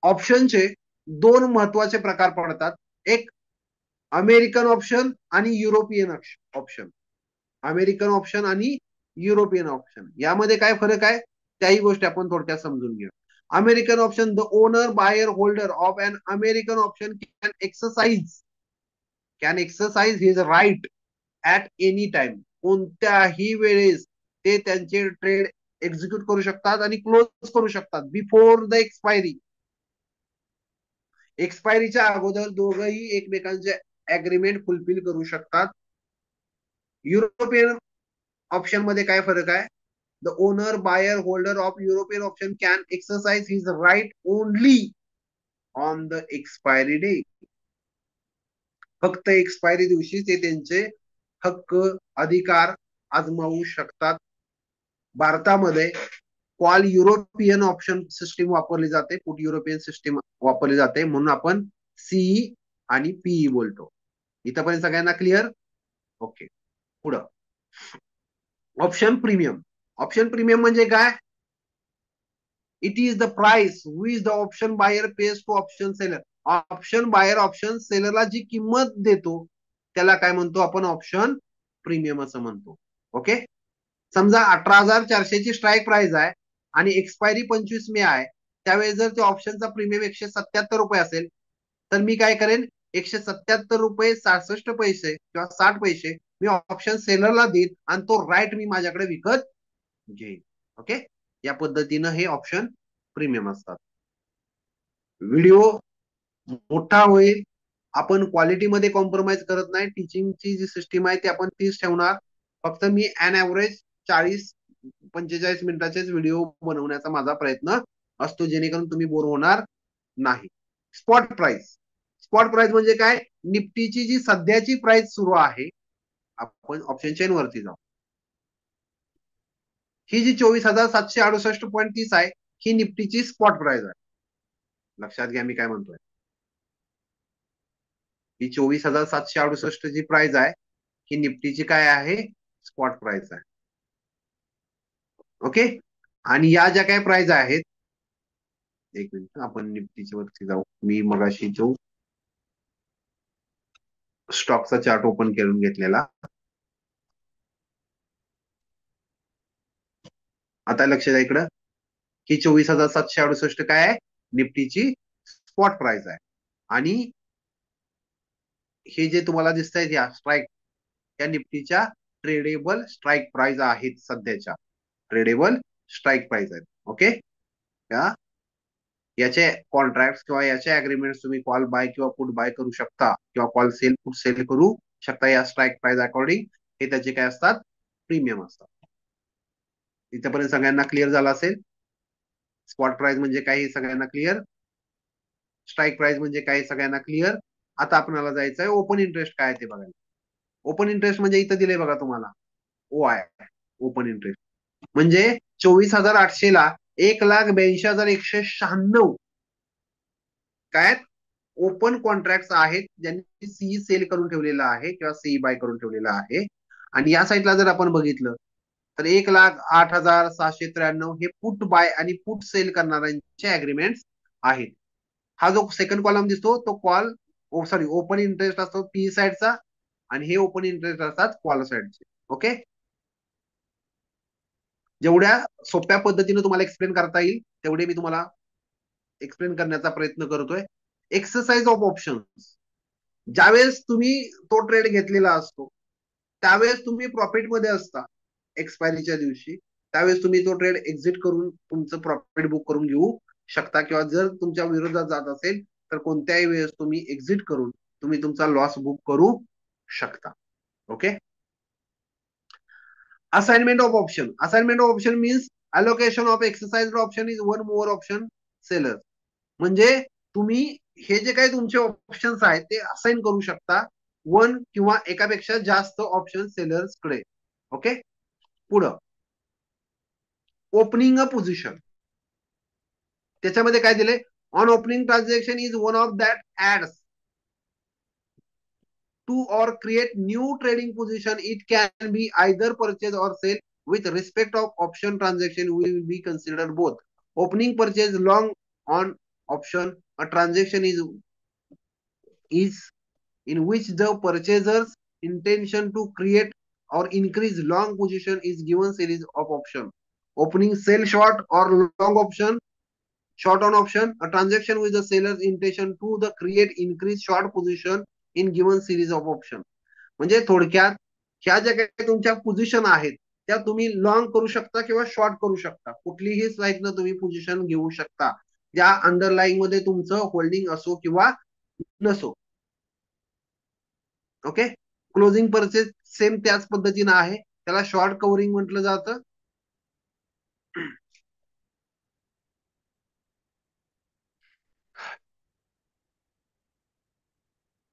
ऑप्शनचे दोन महत्वाचे प्रकार पडतात. एक अमेरिकन ऑप्शन आणि युरोपियन ऑप्शन. अमेरिकन ऑप्शन आणि युरोपियन ऑप्शन यामध्ये काय फरक आहे, त्याही गोष्टी आपण थोडक्यात समजून घेऊ. American option, the owner buyer holder of an American option can exercise his right at any time. कोणत्याही वेळेस ते त्यांचे ट्रेड एक्झिक्यूट करू शकतात आणि क्लोज करू शकतात बिफोर द एक्सपायरी. एक्सपायरीच्या अगोदर दोघंही एकमेकांचे अग्रीमेंट फुलफिल करू शकतात. युरोपियन ऑप्शन मध्ये काय फरक आहे? The owner buyer holder of European option can exercise his right only on the expiry day. फक्त एक्सपायरी दिवशी ते त्यांचे हक्क अधिकार आजमावू शकतात. भारतामध्ये कॉल युरोपियन ऑप्शन सिस्टीम वापरली जाते, पुट युरोपियन सिस्टीम वापरली जाते, म्हणून आपण सीई आणि पीई बोलतो. इथंपर्यंत सगळ्यांना क्लिअर? ओके, पुढं ऑप्शन प्रीमियम. ऑप्शन प्रीमियम म्हणजे काय? It is the price which the option buyer pays to option seller. Option buyer option सेलरला जी किंमत देतो त्याला काय म्हणतो आपण? ऑप्शन प्रीमियम असं म्हणतो. ओके, समजा 18,400 स्ट्राईक प्राइस आहे आणि एक्सपायरी 25 मे आहे. त्यावेळेस जर त्या ऑप्शनचा प्रीमियम 177 रुपये असेल तर मी काय करेन? 177 रुपये 66 पैसे किंवा 60 पैसे मी ऑप्शन सेलरला देईन आणि तो राईट मी माझ्याकडे विकत घेईन. ओके, या पद्धतीनं हे ऑप्शन प्रीमियम असतात. व्हिडिओ मोठा होईल, आपण क्वालिटीमध्ये कॉम्प्रोमाइज करत नाही. टीचिंगची जी सिस्टीम आहे ती आपण तीच ठेवणार. फक्त मी ॲन ॲव्हरेज 40-45 मिनिटाचेच व्हिडिओ बनवण्याचा माझा प्रयत्न असतो, जेणेकरून तुम्ही बोर होणार नाही. Spot price. स्पॉट प्राइस म्हणजे काय? निफ्टीची जी सध्याची प्राइस सुरू आहे, आपण ऑप्शन चेन वरती जाऊ. ही जी 24,768.30 आहे ही निफ्टीची स्पॉट प्राइस आहे. लक्षात घ्या मी काय म्हणतोय. ही 24,768 जी प्राइस आहे ही निफ्टीची काय आहे? स्पॉट प्राइस आहे. ओके, आणि या ज्या काही प्राइस आहेत, एक मिनिट आपण निफ्टीच्या वरती जाऊ. मी मगाशी जो स्टॉकचा चार्ट ओपन करून घेतलेला, आता लक्ष द्या इकडं. ही 24,768 काय आहे? निफ्टीची स्पॉट प्राइस आहे. आणि हे जे तुम्हाला दिसत आहेत या स्ट्राईक, या निफ्टीच्या ट्रेडेबल स्ट्राईक प्राइस आहेत. सध्याच्या ट्रेडेबल स्ट्राईक प्राइस आहेत. ओके, या याचे कॉन्ट्रॅक्ट किंवा याचे अग्रीमेंट तुम्ही कॉल बाय किंवा पुट बाय करू शकता किंवा कॉल सेल पुट सेल करू शकता या स्ट्राईक प्राइस अकॉर्डिंग. हे त्याचे काय असतात, प्रीमियम असतात. इथपर्यंत सगळ्यांना क्लिअर झालं असेल. स्पॉट प्राइस म्हणजे काय हे सगळ्यांना क्लिअर, स्ट्राईक प्राइस म्हणजे काय सगळ्यांना क्लिअर. आता आपल्याला जायचं आहे ओपन इंटरेस्ट काय ते बघायला. ओपन इंटरेस्ट म्हणजे इथं दिलंय बघा तुम्हाला, ओ आहे ओपन इंटरेस्ट. म्हणजे 24,800 ला 1,82,196 काय ओपन कॉन्ट्रॅक्ट आहेत ज्यांनी सीई सेल करून ठेवलेला आहे किंवा सीई बाय करून ठेवलेला आहे. आणि या साईडला जर आपण बघितलं तर 1,08,693 हे पुट बाय आणि पुट सेल करणाऱ्यांचे अग्रीमेंट आहेत. हा जो सेकंड कॉलम दिसतो तो कॉल सॉरी ओपन इंटरेस्ट असतो पी साईडचा, आणि हे ओपन इंटरेस्ट असतात कॉल साईडचे. ओके, जेवढ्या सोप्या पद्धतीने तुम्हाला एक्सप्लेन करता येईल तेवढे मी तुम्हाला एक्सप्लेन करण्याचा प्रयत्न करतोय. Exercise of options. ज्यावेळेस तुम्ही तो ट्रेड घेतलेला असतो त्यावेळेस तुम्ही प्रॉफिट मध्ये असता एक्सपायरीच्या दिवशी, त्यावेळेस तुम्ही तो ट्रेड एक्झिट करून तुमचं प्रॉफिट बुक करून घेऊ शकता, किंवा जर तुमच्या विरोधात जात असेल तर कोणत्याही वेळेस तुम्ही एक्झिट करून तुम्ही तुमचा लॉस बुक करू शकता. Okay, assignment of option. Assignment of option means allocation of exercise option is one more option seller. म्हणजे तुम्ही हे जे काही तुमचे ऑप्शन्स आहेत ते असाइन करू शकता वन किंवा एकापेक्षा जास्त ऑप्शन सेलर्स कडे. ओके, पुढं ओपनिंग अ पोझिशन. त्याच्यामध्ये काय दिले, on opening transaction is one of that ads to or create new trading position. It can be either purchase or sale. With respect of option transaction, we will be considered both. Opening purchase long on option. A transaction is in which the purchaser's intention to create or increase long position is given series of option. Opening sell short or long option. Short on option, a transaction with the seller's intention to the create increase short position in given series of option. म्हणजे थोडक्यात ह्या ज्या काही तुमच्या position आहेत त्या तुम्ही long करू शकता किंवा शॉर्ट करू शकता, कुठलीही साईडनं तुम्ही पोझिशन घेऊ शकता ज्या अंडरलाईंग मध्ये तुमचं होल्डिंग असो किंवा नसो. ओके, क्लोजिंग परचेस सेम त्याच पद्धतीनं आहे, त्याला शॉर्ट कव्हरिंग म्हटलं जातं.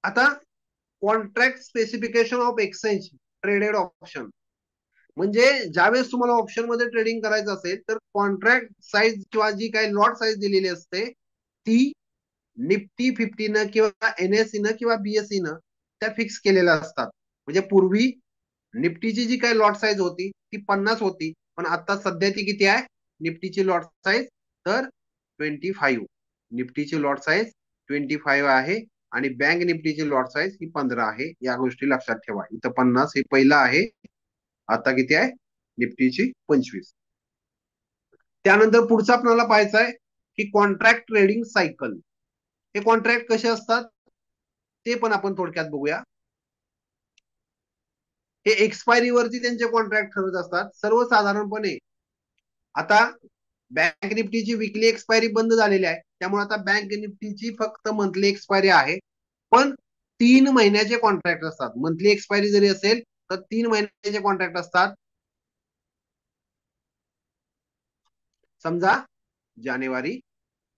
आता contract specification of exchange traded option. म्हणजे ज्यावेळेस तुम्हाला ऑप्शन मध्ये ट्रेडिंग करायचं असेल तर कॉन्ट्रॅक्ट साईज किंवा जी काही लॉट साईज दिलेली असते ती निफ्टी 50 न किंवा एनएससी न किंवा बीएससी न त्या फिक्स केलेल्या असतात. म्हणजे पूर्वी निफ्टीची जी काही लॉट साईज होती ती 50 होती, पण आता सध्या ती किती आहे निफ्टीची लॉट साईज, तर 25. निफ्टीची लॉट साईज 25 आहे आणि बँक निफ्टीची लॉट साईज ही 15 आहे. या गोष्टी लक्षात ठेवा. इथं 50 हे पहिलं आहे, आता किती आहे निफ्टीची 25. त्यानंतर पुढचा आपल्याला पाहायचा आहे की कॉन्ट्रॅक्ट ट्रेडिंग सायकल. हे कॉन्ट्रॅक्ट कसे असतात ते पण आपण थोडक्यात बघूया. हे एक्सपायरी वरती त्यांचे कॉन्ट्रॅक्ट ठरत असतात सर्वसाधारणपणे. आता बँक निफ्टीची विकली एक्सपायरी बंद झालेली आहे त्यामुळे आता बँक निफ्टीची फक्त मंथली एक्सपायरी आहे, पण 3 महिन्याचे कॉन्ट्रॅक्ट असतात. मंथली एक्सपायरी जरी असेल तर 3 महिन्याचे कॉन्ट्रॅक्ट असतात. समजा जानेवारी,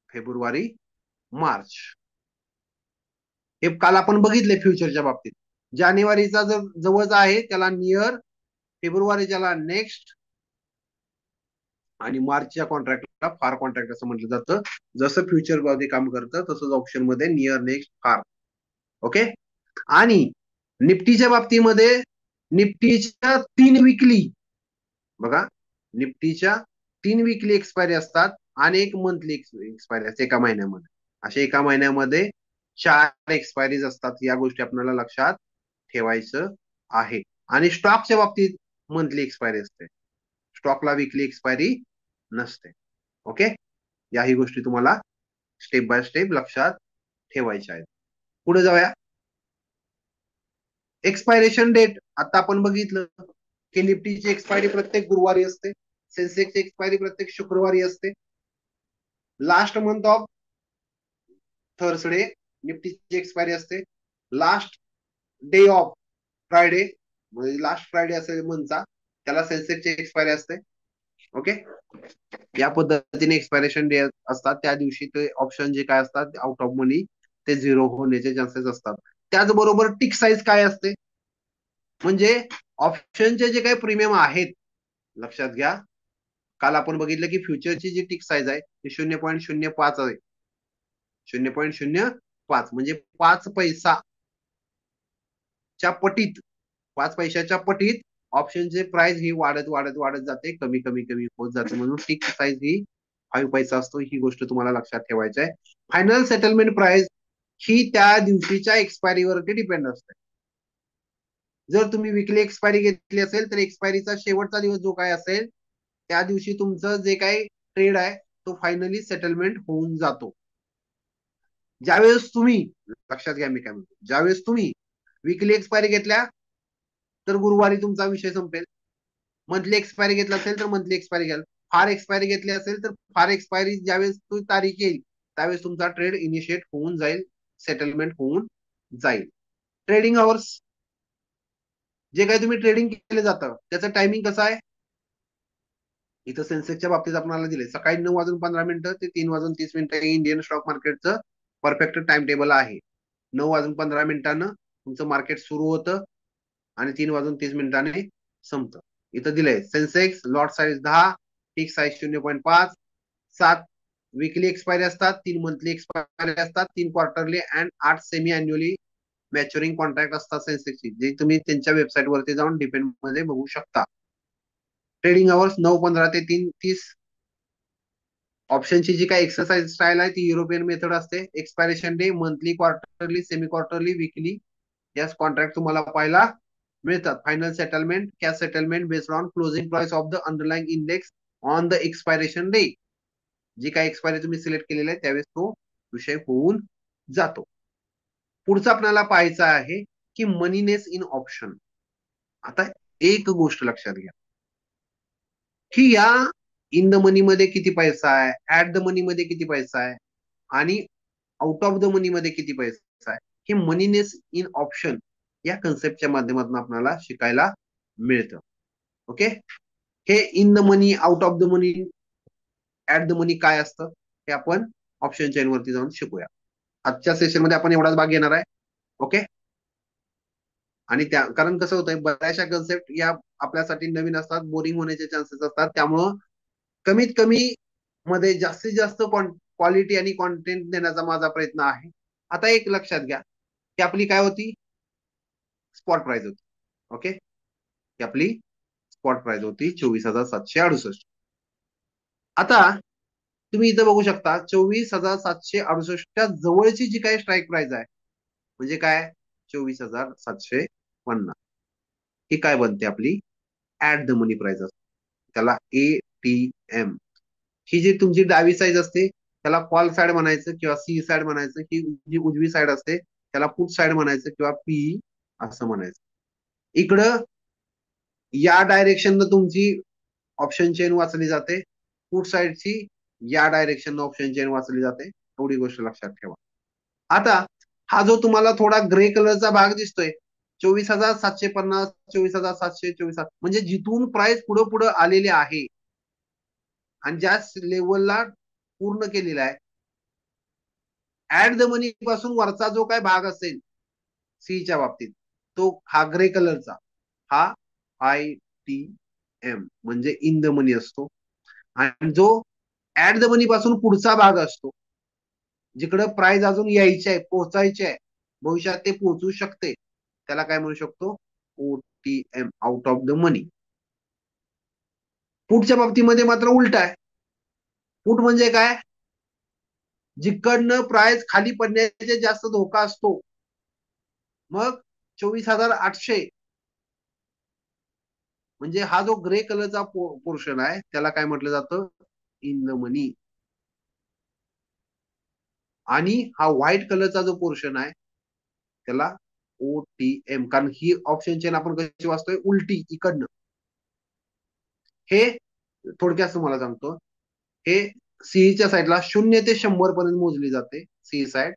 फेब्रुवारी, मार्च हे काल आपण बघितले फ्युचरच्या बाबतीत. जानेवारीचा जर जवळचा आहे त्याला नियर, फेब्रुवारीच्याला नेक्स्ट आणि मार्चच्या कॉन्ट्रॅक्टला फार कॉन्ट्रॅक्ट असं म्हटलं जातं. जसं फ्युचर मध्ये काम करतं तसंच ऑप्शन मध्ये नियर, नेक्स्ट, फार. ओके, आणि निफ्टीच्या बाबतीमध्ये निफ्टीच्या 3 विकली बघा, निफ्टीच्या 3 विकली एक्सपायरी असतात आणि एक मंथली एक्सपायरी असते एका महिन्यामध्ये. असे एका महिन्यामध्ये 4 एक्सपायरीज असतात. या गोष्टी आपल्याला लक्षात ठेवायचं आहे. आणि स्टॉकच्या बाबतीत मंथली एक्सपायरी असते, स्टॉकला विकली एक्सपायरी नसते. ओके, याही गोष्टी तुम्हाला स्टेप बाय स्टेप लक्षात ठेवायच्या आहेत. पुढे जाऊया. Expiration date. आता आपण बघितलं की निफ्टीची एक्सपायरी प्रत्येक गुरुवारी असते, सेन्सेक्सची एक्सपायरी प्रत्येक शुक्रवारी असते. लास्ट मंथ ऑफ थर्सडे निफ्टीची एक्सपायरी असते. लास्ट डे ऑफ फ्रायडे, म्हणजे लास्ट फ्रायडे असेल मंथचा, त्याला सेन्सेक्सची एक्सपायरी असते. ओके, या पद्धतीने एक्सपायरेशन डे असतात. त्या दिवशी ते ऑप्शन जे काय असतात आउट ऑफ मनी ते झिरो होण्याचे चान्सेस असतात. त्याचबरोबर टिक साईज काय असते, म्हणजे ऑप्शनचे जे काही प्रीमियम आहेत, लक्षात घ्या, काल आपण बघितलं की फ्युचरची जी टिक साईज आहे ती 0.05 आहे. 0.05 म्हणजे 5 पैशाच्या पटीत, 5 पैशाच्या पटीत ऑप्शनचे प्राइस ही वाढत वाढत वाढत जाते, कमी कमी कमी होत जाते. म्हणून टिक साईज ही 5 पैसा असतो. ही गोष्ट तुम्हाला लक्षात ठेवायची आहे. फायनल सेटलमेंट प्राइस ही त्या दिवशीच्या एक्सपायरीवरती डिपेंड असते. जर तुम्ही विकली एक्सपायरी घेतली असेल तर एक्सपायरीचा शेवटचा दिवस जो काय असेल त्या दिवशी तुमचं जे काही ट्रेड आहे तो फायनली सेटलमेंट होऊन जातो. ज्यावेळेस तुम्ही, लक्षात घ्या मी काय म्हणतो, ज्यावेळेस तुम्ही विकली एक्सपायरी घेतल्या तर गुरुवारी तुमचा विषय संपेल. मंथली एक्सपायरी घेतला असेल तर मंथली एक्सपायरी घ्याल. फार एक्सपायरी घेतली असेल तर फार एक्सपायरी ज्यावेळेस तो तारीख येईल त्यावेळेस तुमचा ट्रेड इनिशिएट होऊन जाईल, सेटलमेंट होऊन जाईल. ट्रेडिंग अवर्स, जे काही तुम्ही ट्रेडिंग केलं जातं त्याचं टायमिंग कसं आहे, इथं सेन्सेक्सच्या बाबतीत आपल्याला दिले सकाळी 9:15 ते 3:30 इंडियन स्टॉक मार्केटचं परफेक्ट टाइम टेबल आहे. 9:15 तुमचं मार्केट सुरू होतं आणि 3:30 संपतं. इथं दिलंय Sensex lot size 10, tick size 0.5, 7 weekly expiry असतात, 3 मंथली एक्सपायरी असतात, 3 quarterly and 8 semi annually maturing contract असतात सेन्सेक्सची, जे तुम्ही त्यांच्या वेबसाईट वरती जाऊन डिपेंड मध्ये बघू शकता. ट्रेडिंग अवर्स 9:15 ते 3:30. ऑप्शनची जी काही एक्सरसाइज स्टाईल आहे ती युरोपियन मेथड असते. Expiration day monthly, quarterly, semi quarterly, weekly यास कॉन्ट्रॅक्ट तुम्हाला पाहायला मिळतात. Final settlement, cash settlement based on closing price of the underlying index on the expiration day. जी काही एक्सपायरी तुम्ही सिलेक्ट केलेला आहे त्यावेळेस तो विषय होऊन जातो. पुढचं आपल्याला पाहायचं आहे की मनीनेस इन ऑप्शन. आता एक गोष्ट लक्षात घ्या की या इन द मनी मध्ये किती पैसा आहे, ऍट द मनी मध्ये किती पैसा आहे आणि आउट ऑफ द मनी मध्ये किती पैसा आहे, हे मनीनेस इन ऑप्शन या कन्सेप्टच्या माध्यमातून आपल्याला शिकायला मिळतं. ओके, हे in the money, out of the money, at the money काय असतं हे आपण ऑप्शन चेन वरती जाऊन शिकूया. आजच्या सेशन मध्ये आपण एवढाच भाग घेणार आहे. ओके, आणि त्या कारण कसं होतंय बऱ्याचशा कन्सेप्ट या आपल्यासाठी नवीन असतात, बोरिंग होण्याचे चान्सेस असतात. त्यामुळं कमीत कमी मध्ये जास्तीत जास्त क्वालिटी आणि कॉन्टेंट देण्याचा माझा प्रयत्न आहे. आता एक लक्षात घ्या की आपली काय होती, स्पॉट प्राइस होती. ओके, की आपली स्पॉट प्राइस होती 24,768. आता तुम्ही इथं बघू शकता 24,768 जवळची जी काही स्ट्राईक प्राइस आहे म्हणजे काय 24,750, ही काय बनते आपली ऍट द मनी प्राइस असते. त्याला ATM. ही जी तुमची डावी साईड असते त्याला कॉल साइड म्हणायचं किंवा सी साइड म्हणायचं, की जी उजवी साइड असते त्याला पुट साइड म्हणायचं किंवा पी असं म्हणायचं. इकडं या डायरेक्शन तुमची ऑप्शन चेन वाचली जाते, पुट साइडची या डायरेक्शन ऑप्शन चेन वाचली जाते. एवढी गोष्ट लक्षात ठेवा. आता हा जो तुम्हाला थोडा ग्रे कलरचा भाग दिसतोय 24,750, 24,700, 24,000 म्हणजे जिथून प्राइस पुढे पुढे आलेले आहे आणि ज्या लेवलला पूर्ण केलेला आहे, ऍट द मनी पासून वरचा जो काय भाग असेल सीच्या बाबतीत तो हा ग्रे कलरचा, हा ITM म्हणजे इन द मनी असतो. आणि जो ऍट द मनी पासून पुढचा भाग असतो जिकडे प्राइस अजून यायची आहे, पोहोचायची आहे, भविष्यात ते पोहोचू शकते, त्याला काय म्हणू शकतो, OTM, आउट ऑफ द मनी. पुढच्या बाबतीमध्ये मात्र उलट आहे. पुट म्हणजे काय, जिकडनं प्राइस खाली पडण्याचे जास्त धोका असतो. मग 24,800 म्हणजे हा जो ग्रे कलरचा पोर्शन आहे त्याला काय म्हटलं जातं, इन द मनी. आणि हा व्हाईट कलरचा जो पोर्शन आहे त्याला OTM, कारण ही ऑप्शन चेन आपण कशी वाचतोय, उलटी इकडनं. हे थोडक्यात तुम्हाला सांगतो, हे सीईच्या साईडला 0 ते 100 पर्यंत मोजली जाते सीई साईड,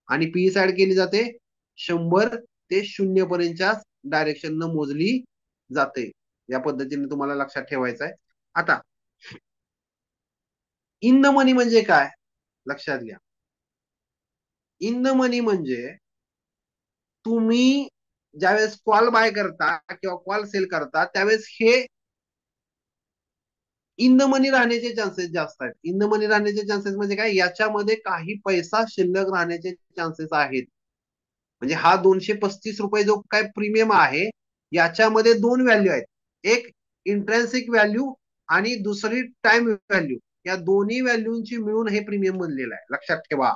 आणि पीई साईड केली जाते 100 ते 0 पर्यंतच्या डायरेक्शन न मोजली जाते. या पद्धतीने तुम्हाला लक्षात ठेवायचं आहे. आता इन द मनी म्हणजे काय, लक्षात घ्या. इन द मनी म्हणजे तुम्ही ज्यावेळेस कॉल बाय करता किंवा कॉल सेल करता त्यावेळेस हे इन द मनी राहण्याचे चान्सेस जास्त आहेत. इन द मनी राहण्याचे चान्सेस म्हणजे काय, याच्यामध्ये काही पैसा शिल्लक राहण्याचे चान्सेस आहेत. म्हणजे हा ₹235 जो काय प्रीमियम आहे, याच्यामध्ये दोन व्हॅल्यू आहेत. एक इंट्रेन्सिक व्हॅल्यू आणि दुसरी टाइम व्हॅल्यू. या दोन्ही व्हॅल्यूंची मिळून हे प्रीमियम बनलेलं आहे. लक्षात ठेवा,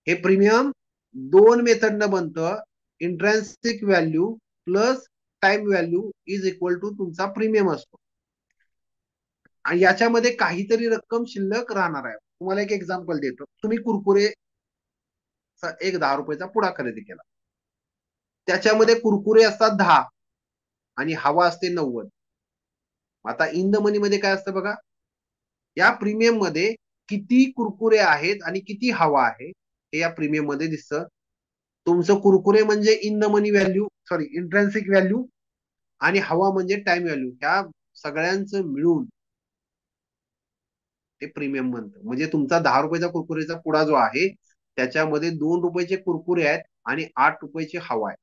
हे प्रीमियम दोन मेथडनं बनतं. Intrinsic value plus time value is equal to तुमचा प्रीमियम असतो. आणि याच्यामध्ये काहीतरी रक्कम शिल्लक राहणार आहे. तुम्हाला एक एक्झाम्पल देतो. तुम्ही कुरकुरे एक ₹10 पुडा खरेदी केला. त्याच्यामध्ये कुरकुरे असतात 10 आणि हवा असते 90. आता इन द मनी मध्ये काय असतं बघा, या प्रीमियम मध्ये किती कुरकुरे आहेत आणि किती हवा आहे हे या प्रीमियम मध्ये दिसतं. तुमचं कुरकुरे म्हणजे in the money value, sorry intrinsic value, आणि हवा म्हणजे टाइम व्हॅल्यू. ह्या सगळ्यांचं मिळून ते प्रीमियम बनतं. म्हणजे तुमचा ₹10 कुरकुरेचा पुडा जो आहे त्याच्यामध्ये ₹2 कुरकुरे आहेत आणि ₹8 हवा आहे.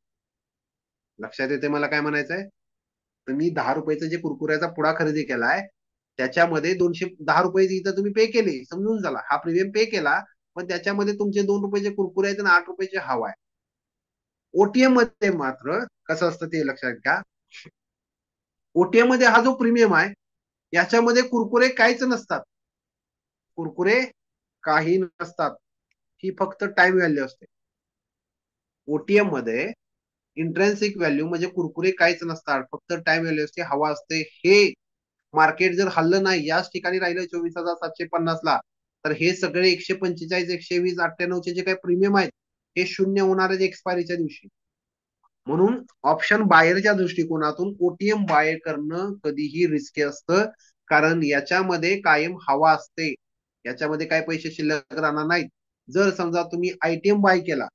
लक्षात येते मला काय म्हणायचंय. तुम्ही ₹10 जे कुरकुऱ्याचा पुडा खरेदी केलाय त्याच्यामध्ये ₹210 इथं तुम्ही पे केले, समजून झाला, हा प्रीमियम पे केला. पण त्याच्यामध्ये तुमचे ₹2 कुरकुरे आहेत आणि ₹8 हवा आहे. ओटीएम मध्ये मात्र कसं असतं ते लक्षात घ्या. ओटीएम मध्ये हा जो प्रीमियम आहे याच्यामध्ये कुरकुरे काहीच नसतात. कुरकुरे काही नसतात. ही फक्त टाइम व्हॅल्यू असते. ओटीएम मध्ये इंट्रेन्सिक व्हॅल्यू म्हणजे कुरकुरे काहीच नसतात, फक्त टाइम व्हॅल्यू असते, हवा असते. हे मार्केट जर हल्लं नाही, याच ठिकाणी राहिलं 24,750 ला, तर हे सगळे 145, 120, 98 जे काही प्रीमियम आहेत हे शून्य होणार आहेत एक्सपायरीच्या दिवशी. म्हणून ऑप्शन बायरच्या दृष्टिकोनातून ओटीएम बाय करणं कधीही रिस्की असतं, कारण याच्यामध्ये कायम हवा असते. याच्यामध्ये काय पैसे शिल्लक राहणार नाहीत. जर समजा तुम्ही आयटीएम बाय केला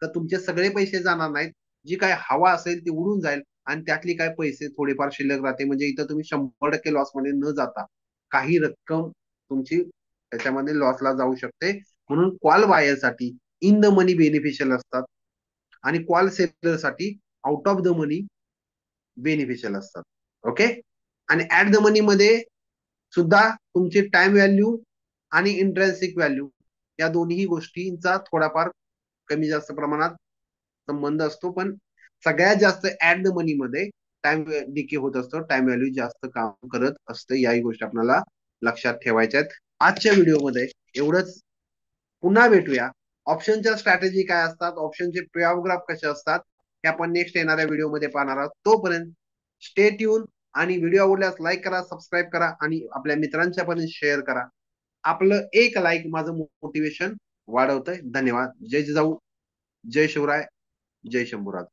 तर तुमचे सगळे पैसे जाणार नाहीत. जी काय हवा असेल ती उडून जाईल आणि त्यातली काय पैसे थोडेफार शिल्लक राहते. म्हणजे इथं तुम्ही 100% लॉस मध्ये न जाता काही रक्कम तुमची त्याच्यामध्ये लॉसला जाऊ शकते. म्हणून कॉल बायरसाठी इन द मनी बेनिफिशियल असतात आणि कॉल सेलरसाठी out of the money beneficial असतात. ओके. आणि ऍट द मनी मध्ये सुद्धा तुमची टाइम व्हॅल्यू आणि इंट्रेन्सिक व्हॅल्यू या दोन्ही गोष्टींचा थोडाफार कमी जास्त प्रमाणात संबंध असतो. पण सगळ्यात जास्त ऍट द मनी मध्ये टाइम डिके होत असतो, टाइम व्हॅल्यू जास्त काम करत असते. याही गोष्टी आपल्याला लक्षात ठेवायच्या आहेत. आजच्या व्हिडिओमध्ये एवढंच. पुन्हा भेटूया. ऑप्शनच्या स्ट्रॅटेजी काय असतात, ऑप्शनचे प्रिऑग्राफ कसे असतात हे आपण नेक्स्ट येणाऱ्या व्हिडिओमध्ये पाहणार आहोत. तोपर्यंत स्टे ट्यून. आणि व्हिडिओ आवडल्यास लाईक करा, सबस्क्राईब करा आणि आपल्या मित्रांच्या पर्यंत शेअर करा. आपलं एक लाईक माझं मोटिवेशन वाढवतंय. धन्यवाद. जय जिजाऊ, जय शिवराय, जय शंभूराज.